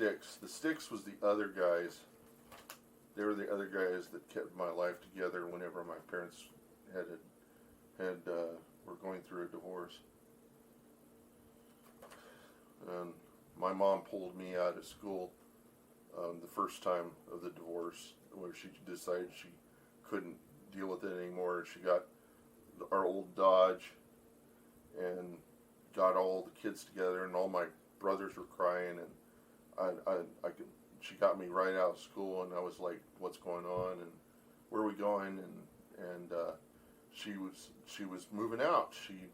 Styx. The Styx was the other guys. They were the other guys that kept my life together whenever my parents were going through a divorce. And my mom pulled me out of school the first time of the divorce, where she decided she couldn't deal with it anymore. She got our old Dodge and got all the kids together, and all my brothers were crying, and she got me right out of school, and I was like, "What's going on? And where are we going?" And she was moving out. She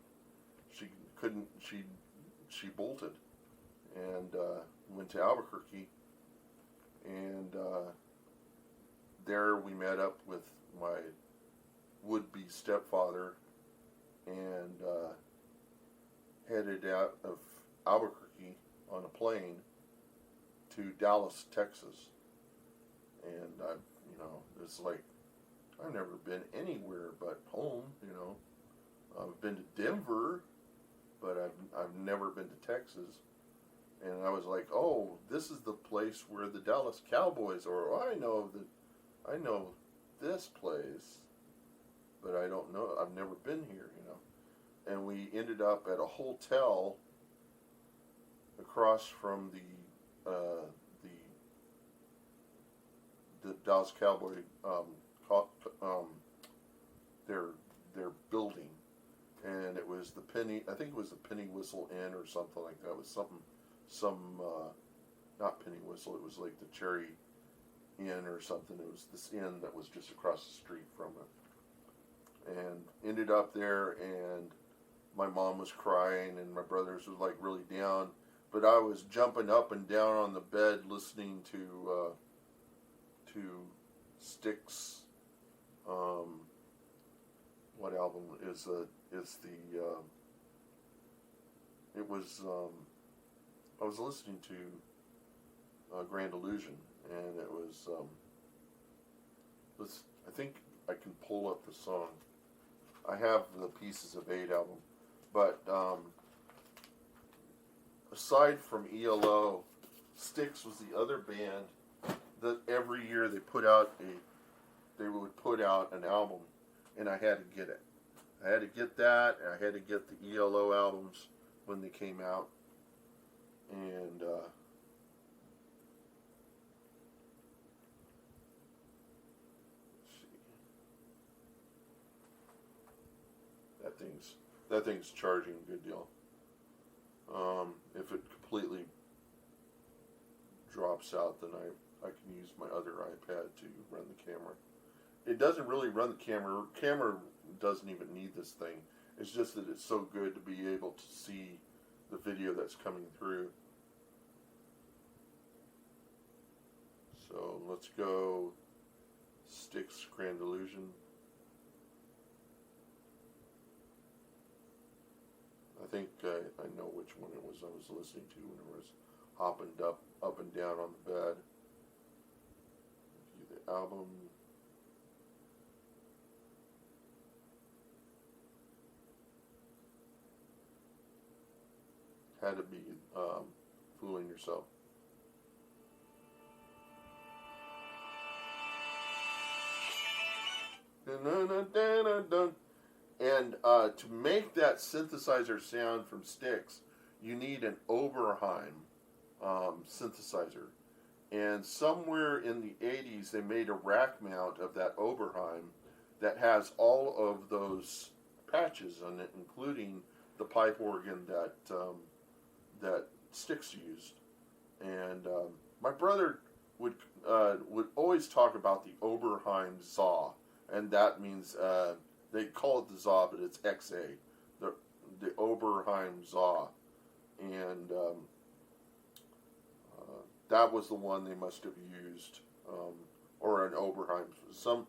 couldn't. She bolted and went to Albuquerque, and there we met up with my would-be stepfather, and headed out of Albuquerque on a plane to Dallas, Texas. And it's like, I've never been anywhere but home. I've been to Denver, but I've never been to Texas. And I was like, oh, this is the place where the Dallas Cowboys are. I know this place, but I don't know. I've never been here. And we ended up at a hotel across from the Dallas Cowboy their building, and it was the Penny. I think it was the Penny Whistle Inn or something like that. It was not Penny Whistle. It was like the Cherry Inn or something. It was this inn that was just across the street from it, and ended up there, and my mom was crying, and my brothers was like really down, but I was jumping up and down on the bed listening to Styx. What album is the? It was. I was listening to Grand Illusion, and it was. I think I can pull up the song. I have the Pieces of Eight album, but aside from ELO, Styx was the other band that every year they would put out an album, and I had to get it. I had to get that, and I had to get the ELO albums when they came out, and that thing's charging a good deal. If it completely drops out, then I can use my other iPad to run the camera. It doesn't really run the camera. Camera doesn't even need this thing. It's just that it's so good to be able to see the video that's coming through. So let's go Styx Grand Illusion. I think I know which one it was I was listening to when I was hopping up and down on the bed. View the album. Had to be Fooling Yourself. And to make that synthesizer sound from Styx, you need an Oberheim synthesizer. And somewhere in the 80s, they made a rack mount of that Oberheim that has all of those patches on it, including the pipe organ that Styx used. And my brother would always talk about the Oberheim Za, and that means they call it the Za, but it's XA, the Oberheim Za, and that was the one they must have used, or an Oberheim, some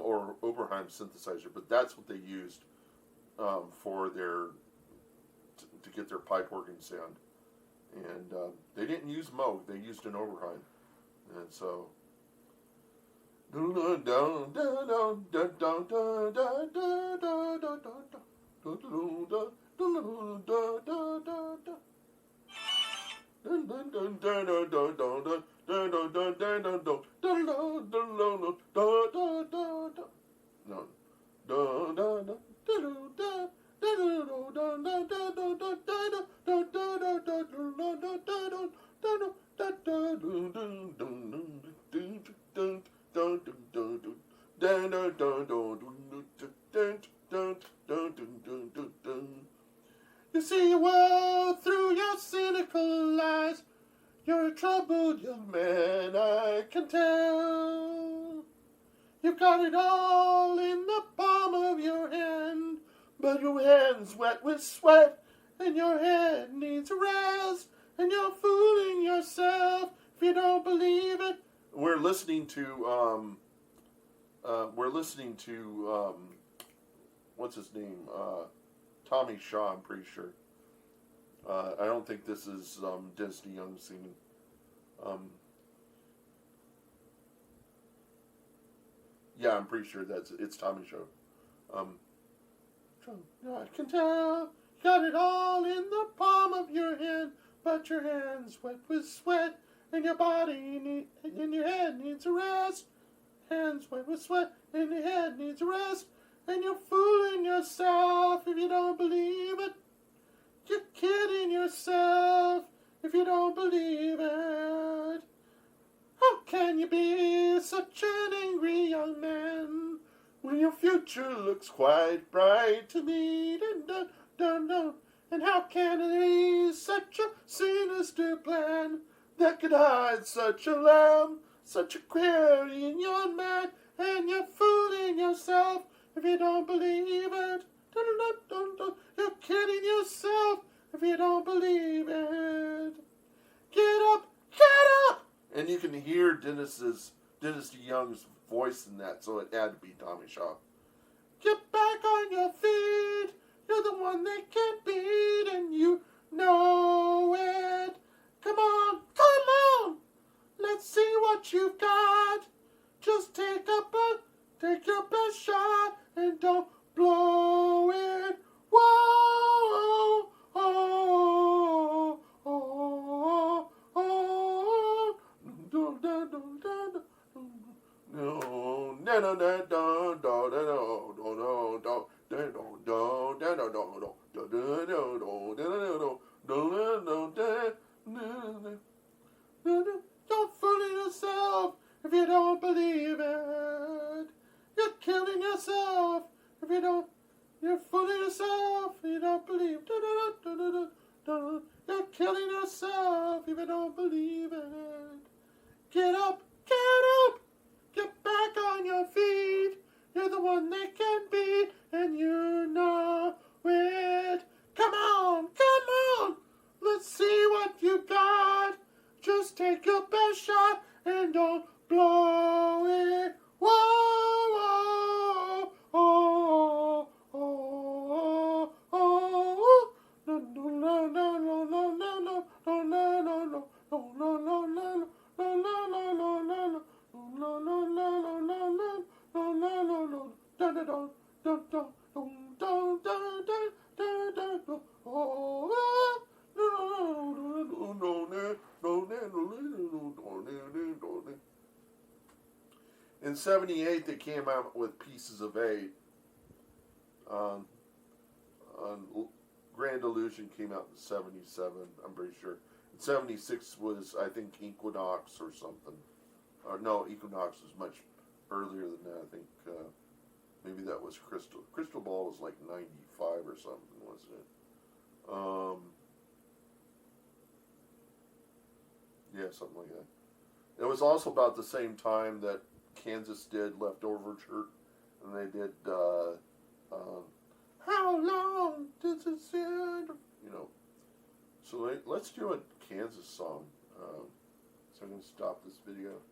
Oberheim synthesizer, but that's what they used for their to get their pipe organ sound, and they didn't use Moog, they used an Oberheim, and so. You see your world through your cynical eyes. You're a troubled young man, I can tell. You've got it all in the palm of your hand, but your hand's wet with sweat, and your head needs a rest, and you're fooling yourself if you don't believe it. We're listening to, what's his name? Tommy Shaw, I'm pretty sure. I don't think this is Disney Young singing. Yeah, I'm pretty sure it's Tommy Shaw. I can tell, got it all in the palm of your hand, but your hand's wet with sweat, and your and your head needs a rest. Hands wet with sweat, and your head needs a rest, and you're fooling yourself if you don't believe it. You're kidding yourself if you don't believe it. How can you be such an angry young man when your future looks quite bright to me? Dun, dun, dun, dun. And how can it be such a sinister plan that could hide such a lamb, such a query in your man? And you're fooling yourself if you don't believe it. Dun, dun, dun, dun. You're kidding yourself if you don't believe it. Get up, get up! And you can hear Dynasty Young's voice in that, so it had to be Tommy Shaw. Get back on your feet. You're the one they can't beat, and you know it. Come on, come on. Let's see what you've got. Just take your best shot and don't blow it. Whoa, oh, oh, oh, oh. No, no, no, no, no, no, no, no, no, don't fool yourself if you don't believe it. You're killing yourself if you don't. You're fooling yourself if you don't believe. You're killing yourself if you don't believe it. Get up, get back on your feet. You're the one they can't beat, and you know it. Come on, let's see what you got. Just take your best shot and don't blow it. Whoa, whoa, oh, oh, oh, oh. No, no, no, no, no, no, no, no, no, no, no, no, no, no, no. No, no, no, no, no, no, no, no, no, no, no, no, no, no, no, dun dun dun dun dun dun dun dun dun dun. Oh, in '78, they came out with Pieces of 8. Grand Illusion came out in '77, I'm pretty sure. '76 was, I think, Equinox or something. No, Equinox was much earlier than that. I think maybe that was Crystal. Crystal Ball was like '95 or something, wasn't it? Yeah, something like that. It was also about the same time that Kansas did Leftoverture, and they did How Long Does It End? You know. So let's do a Kansas song. So I'm going to stop this video.